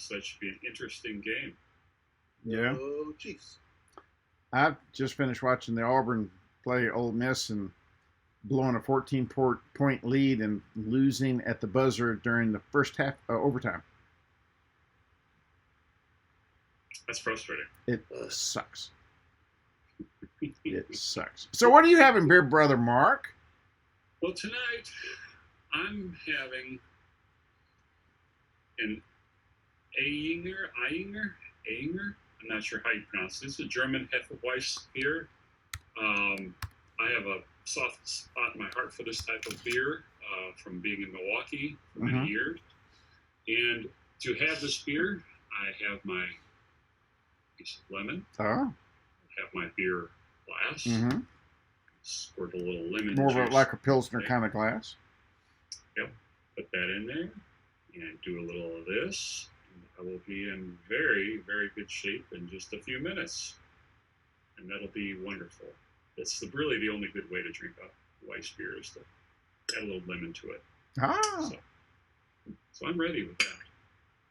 So that should be an interesting game. Yeah. Oh, Chiefs. I've just finished watching the Auburn play Ole Miss and blowing a 14-point lead and losing at the buzzer during the first half overtime. That's frustrating. It sucks. It sucks. So what are you having, beer brother Mark? Well, tonight I'm having an Ayinger. I'm not sure how you pronounce it. It's a German Hefeweisen beer. I have a soft spot in my heart for this type of beer from being in Milwaukee for many years. And to have this beer, I have my piece of lemon. Oh. I have my beer glass. Squirt a little lemon More juice. of like a Pilsner kind of glass. Yep. Put that in there and do a little of this. And I will be in very, very good shape in just a few minutes. And that'll be wonderful. That's really the only good way to drink a Weiss beer is to add a little lemon to it. So I'm ready with that.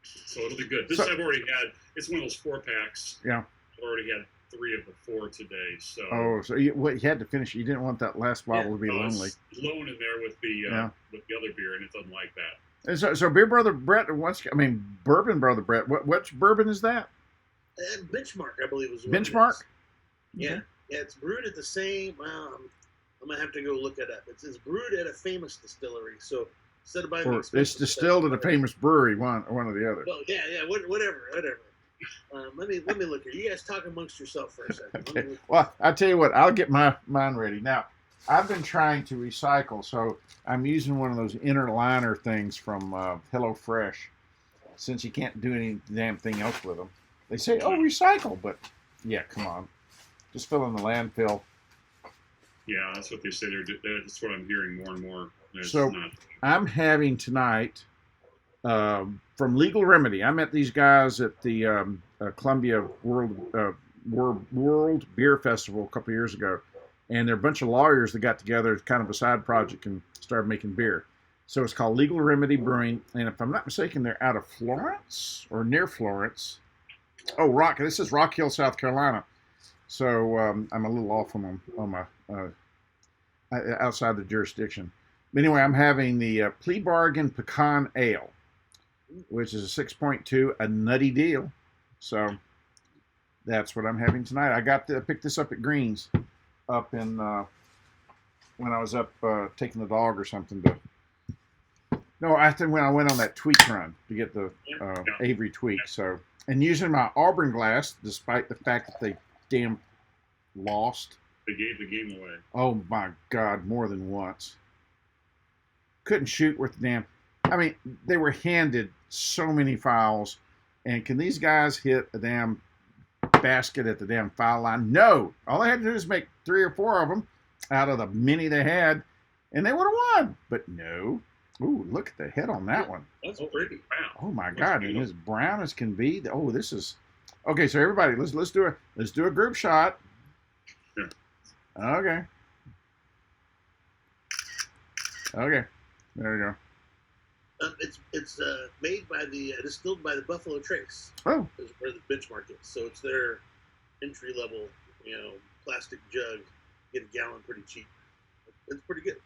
So it'll be good. This I've already had. It's one of those 4-packs. Yeah. I've already had 3 of the 4 today. So so you had to finish. You didn't want that last bottle to be lonely. It's alone in there with the other beer, and it doesn't like that. And so beer brother Brett, bourbon brother Brett. Which bourbon is that? Benchmark, I believe, was Benchmark. Yeah. Okay. Yeah, it's brewed at the same. I'm gonna have to go look it up. It's brewed at a famous distillery. So instead of buying, it's distilled at a famous brewery, one or the other. Well, yeah, whatever. Let me look here. You guys talk amongst yourself for a second. Okay. Well, I tell you what, I'll get mine ready now. I've been trying to recycle, so I'm using one of those inner liner things from HelloFresh, since you can't do any damn thing else with them. They say, "Oh, recycle," but yeah, come on. Just fill in the landfill. Yeah, that's what they say. That's what I'm hearing more and more. I'm having tonight from Legal Remedy. I met these guys at the Columbia World Beer Festival a couple of years ago, and they're a bunch of lawyers that got together as kind of a side project and started making beer. So it's called Legal Remedy Brewing, and if I'm not mistaken, they're out of Florence or near Florence. Oh, this is Rock Hill, South Carolina. So I'm a little off on my outside the jurisdiction. But anyway, I'm having the Plea Bargain Pecan Ale, which is a 6.2, a nutty deal. So that's what I'm having tonight. I picked this up at Green's up in when I was up taking the dog or something. No, I think when I went on that tweak run to get the Avery tweak. So, and using my Auburn glass, despite the fact that they damn lost. They gave the game away. Oh my God, more than once. Couldn't shoot worth the damn. I mean, they were handed so many fouls, and can these guys hit a damn basket at the damn foul line? No. All they had to do is make 3 or 4 of them out of the many they had, and they would have won. But no. Ooh, look at the head on that one. That's pretty brown. Oh my God, and as brown as can be. Oh, this is okay. So everybody, let's do a group shot. Sure. Okay. Okay. There we go. It's made by distilled by the Buffalo Trace. Oh. Is where the Benchmark is. So it's their entry level, plastic jug. Get a gallon pretty cheap. It's pretty good.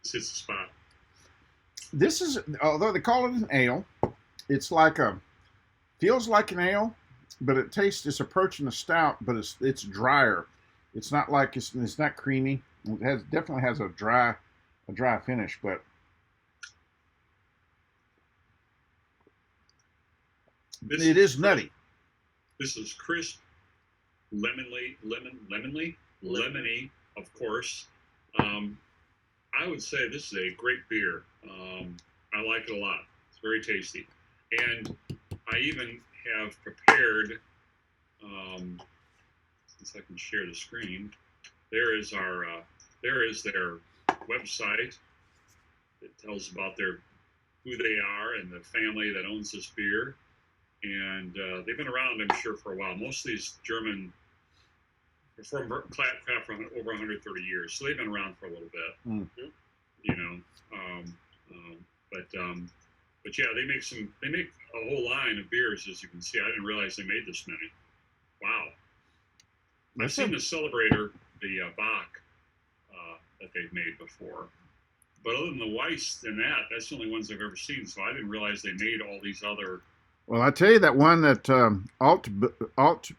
This is the spot. This is, although they call it an ale, it's feels like an ale, but it's approaching a stout, but it's drier. It's not like it's not creamy. It definitely has a dry finish, but it is nutty. This is crisp, lemony, of course. I would say this is a great beer. I like it a lot. It's very tasty. And I even have prepared, since I can share the screen, there is their website. It tells about who they are and the family that owns this beer. And they've been around, I'm sure, for a while. Most of these German perform craft for over 130 years, so they've been around for a little bit. Mm-hmm. But yeah, they make a whole line of beers, as you can see. I didn't realize they made this many. Wow. I've seen the Celebrator, the Bach, that they've made before. But other than the Weiss and that's the only ones I've ever seen. So I didn't realize they made all these other. Well, I tell you, that one that Alt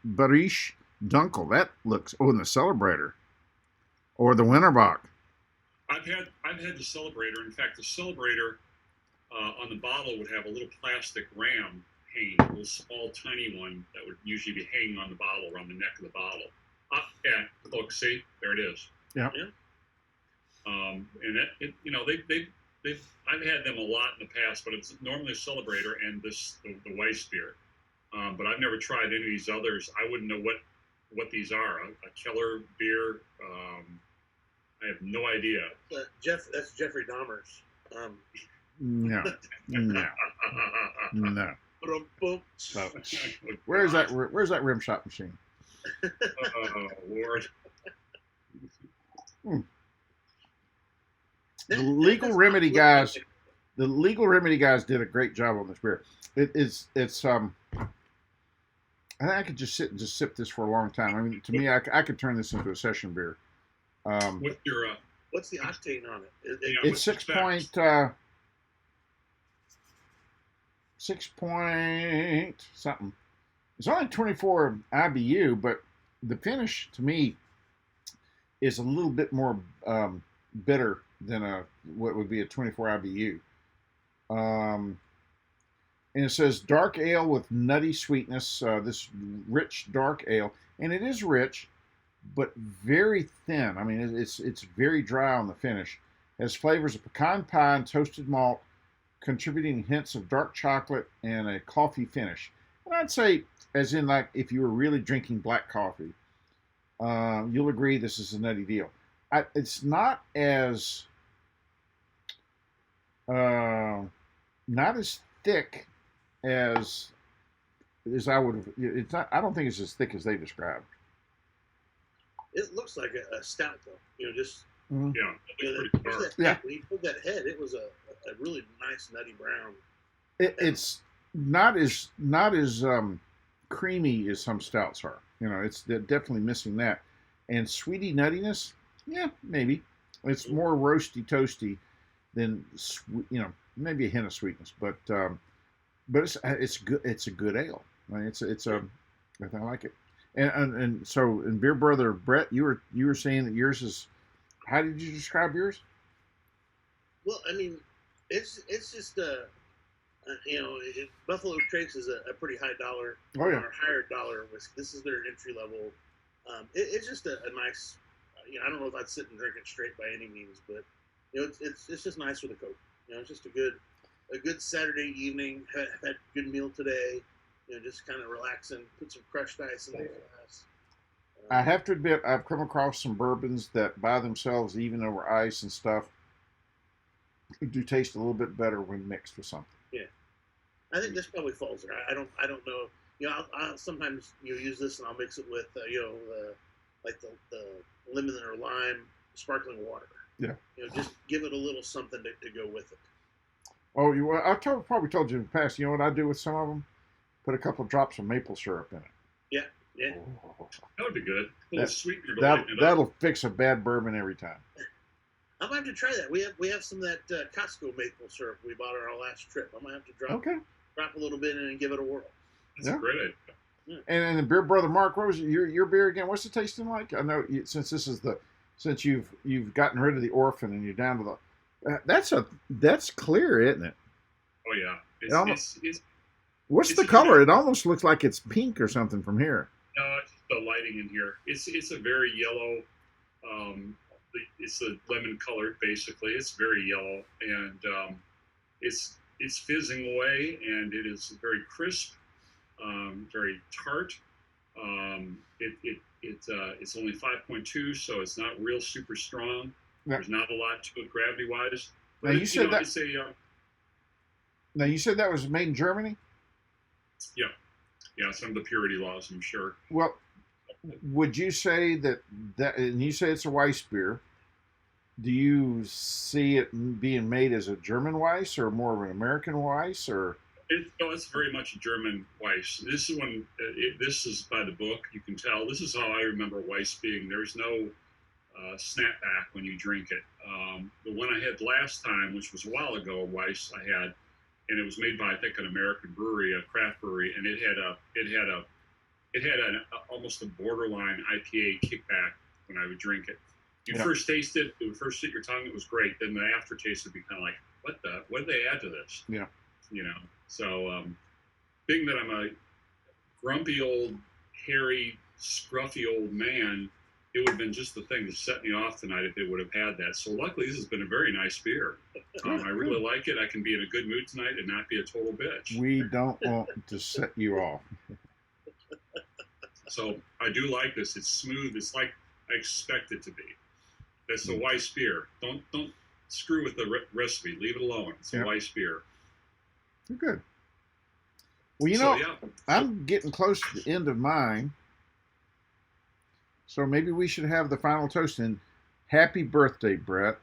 Barish Dunkel, that looks, and the Celebrator. Or the Winterbach. I've had the Celebrator. In fact, the Celebrator on the bottle would have a little plastic ram hanging, a little small, tiny one that would usually be hanging on the bottle, around the neck of the bottle. Yeah, look, see, there it is. Yeah. And that, I've had them a lot in the past, but it's normally a Celebrator and the Weiss beer. But I've never tried any of these others. I wouldn't know what these are. A Keller beer. I have no idea. That's Jeffrey Dahmer's. No. So, where's that rim shot machine? Oh Lord. The legal remedy guys did a great job on this beer. It's I could just sit and just sip this for a long time. I mean, to me, I could turn this into a session beer. With your what's the octane on it? It's 6 point something. It's only 24 IBU, but the finish to me is a little bit more bitter than what would be a 24 IBU. And it says dark ale with nutty sweetness. This rich dark ale, and it is rich, but very thin. I mean, it's very dry on the finish. It has flavors of pecan pie and toasted malt, contributing hints of dark chocolate and a coffee finish. And I'd say, as in like if you were really drinking black coffee, you'll agree this is a nutty deal. It's not as thick as I would have. It's not. I don't think it's as thick as they described. It looks like a stout, though. Just yeah. When you pulled that head, it was a really nice nutty brown. It's not as creamy as some stouts are. It's definitely missing that. And sweetie nuttiness, yeah, maybe. It's more roasty toasty than maybe a hint of sweetness, but it's good. It's a good ale. I mean, I like it. And so, in Beer Brother Brett, you were saying that yours is. How did you describe yours? Well, I mean, it's just Buffalo Trace is a pretty high dollar, or higher dollar whiskey. This is their entry level. It's just a nice. I don't know if I'd sit and drink it straight by any means, but it's just nice with a Coke. It's just a good Saturday evening. Had a good meal today. Just kind of relaxing. Put some crushed ice in the glass. I have to admit, I've come across some bourbons that by themselves, even over ice and stuff, do taste a little bit better when mixed with something. Yeah, I think this probably falls there. I don't know. I'll sometimes use this and I'll mix it with the lemon or lime sparkling water. Yeah. Just give it a little something to go with it. Oh, probably told you in the past. You know what I do with some of them? Put a couple of drops of maple syrup in it. Yeah. Yeah. Oh, that would be good. A little sweetener. That'll fix a bad bourbon every time. I might have to try that. We have some of that Costco maple syrup we bought on our last trip. I might have to drop a little bit in and give it a whirl. That's a great idea. Yeah. And the Beer Brother Mark, what was your beer again? What's it tasting like? I know since you've gotten rid of the orphan and you're down to the that's clear, isn't it? Oh yeah. What's the color? It almost looks like it's pink or something from here. No, it's the lighting in here. It's a very yellow. It's a lemon colored, basically. It's very yellow, and it's fizzing away, and it is very crisp, very tart. It's only 5.2, so it's not real super strong. Yeah. There's not a lot to it gravity wise. Now you said that. Now you said that was made in Germany. Yeah, some of the purity laws, I'm sure. Well, would you say that and you say it's a Weiss beer, do you see it being made as a German Weiss or more of an American Weiss, or? It's very much a German Weiss. This is this is by the book. You can tell. This is how I remember Weiss being. There's no snapback when you drink it. The one I had last time, which was a while ago, Weiss I had, and it was made by I think an American brewery, a craft brewery, and it had almost a borderline IPA kickback when I would drink it. You first taste it, it would first hit your tongue, it was great. Then the aftertaste would be kind of like, what did they add to this? Yeah. So being that I'm a grumpy old, hairy, scruffy old man, it would have been just the thing to set me off tonight if they would have had that. So luckily, this has been a very nice beer. I really like it. I can be in a good mood tonight and not be a total bitch. We don't want to set you off. So I do like this. It's smooth. It's like I expect it to be. That's a Weiss beer. Don't screw with the recipe. Leave it alone. It's a Weiss beer. Good. Well, I'm getting close to the end of mine. So maybe we should have the final toast. And happy birthday, Brett.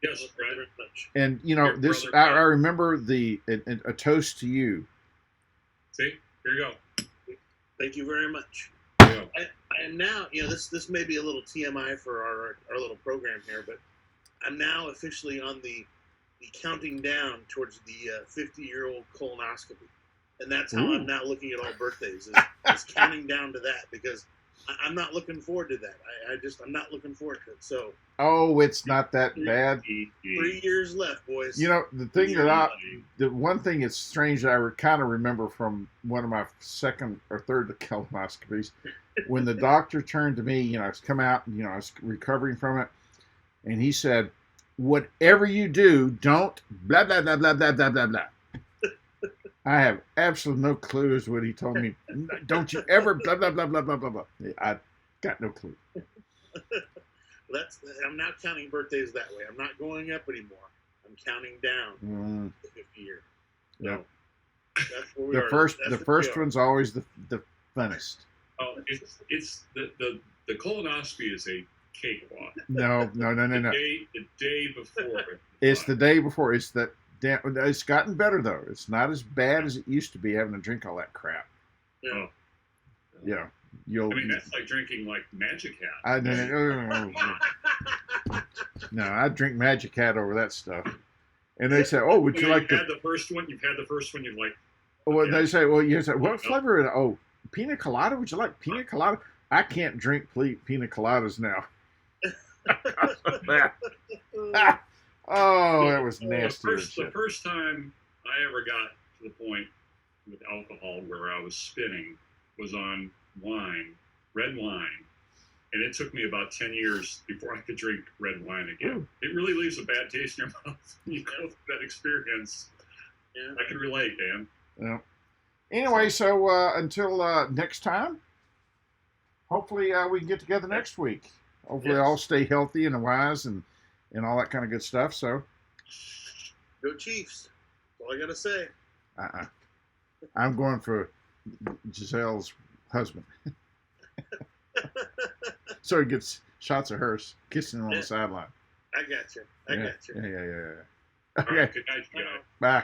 Yes, very much. And, this, I remember a toast to you. See? Here you go. Thank you very much. And now, this may be a little TMI for our little program here, but I'm now officially on the counting down towards the 50-year-old colonoscopy. And that's how I'm now looking at all birthdays, is counting down to that, because I'm not looking forward to that. I'm not looking forward to it. So. Oh, it's not that bad. 3 years left, boys. The one thing that's strange that I kind of remember from one of my second or third colonoscopies, when the doctor turned to me, I was coming out, I was recovering from it, and he said, "Whatever you do, don't blah, blah, blah, blah, blah, blah, blah, blah." I have absolutely no clue as what he told me. Don't you ever blah, blah, blah, blah, blah, blah, blah. I got no clue. I'm not counting birthdays that way. I'm not going up anymore. I'm counting down the 50 year. Yeah. That's where we are. The first one's always the funnest. Oh, it's the colonoscopy is a cakewalk. No. The day before. It's the day before. It's gotten better though. It's not as bad as it used to be having to drink all that crap. Yeah. Yeah. That's like drinking like Magic I Hat. drink Magic Hat over that stuff. And they say, "Oh, would you like to?" You've had the first one. You've like. Well, they say, "Well, you say what flavor?" Oh, pina colada. Would you like pina colada? I can't drink pina coladas now. Oh, that was nasty. The first time I ever got to the point with alcohol where I was spinning was on red wine. And it took me about 10 years before I could drink red wine again. Ooh. It really leaves a bad taste in your mouth when you go through that experience. Yeah. I can relate, Dan. Yeah. Anyway, so until next time, hopefully we can get together next week. Hopefully I'll stay healthy and wise and all that kind of good stuff. So, go Chiefs. That's all I got to say. I'm going for Giselle's husband. So he gets shots of hers kissing him on the sideline. I got you. Yeah. Okay. All right, good night, you guys. Bye.